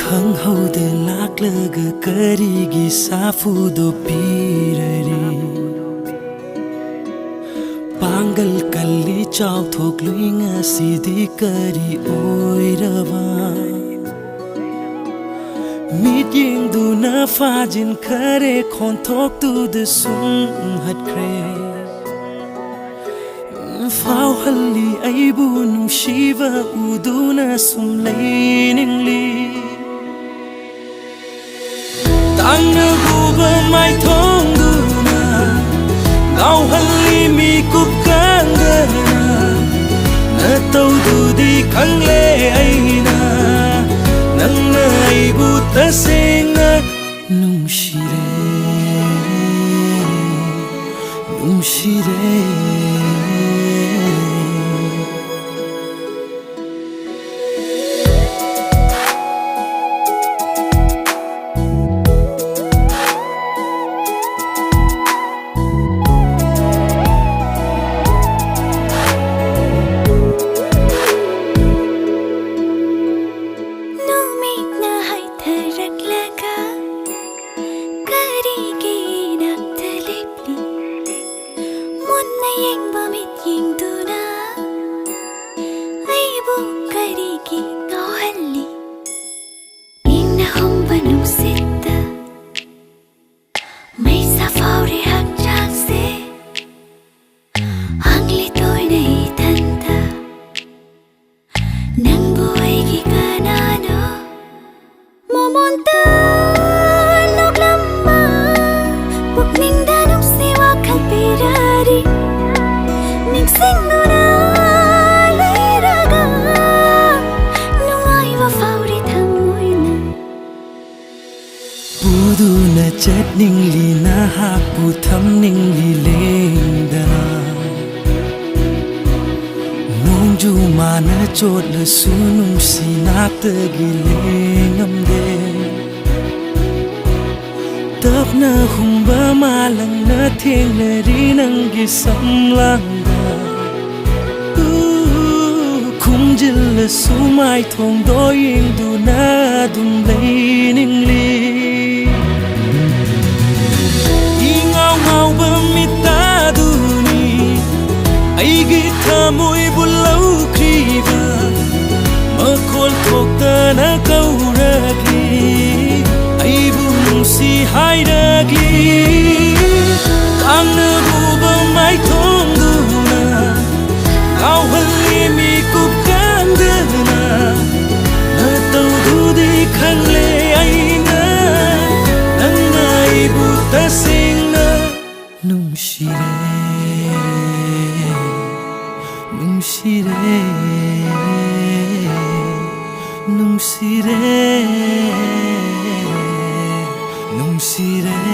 khang hau de lak laga karigi safu do pirari pangal kalli chaw thok luinga sidi kari oirava mit ying du na fajin khare khon thok tu de sum hat kre phao halli aibu nung shiva uduna sum leiningli Tangna guba mai thong duna ngau halli mi kup kangana na tau du di khang le aina nang na aibu ta singa nung shire Buduna chat ning li na ha pu tham ning li leng da nong ju ma na chot le su nung si na te gi lengam de tap na hum ba ma lang na thieng le ri nang gi sam lang da khum jil le su mai thong do ying du na dum lei ning li Aigi thamoi bulau kriva makhol thokta na kauragi aibu si hairagi Tangna guba mai thong duna ngau halli mi kup kandana na tau du di khang le aina nang aibu ta singna nung shire Nung sire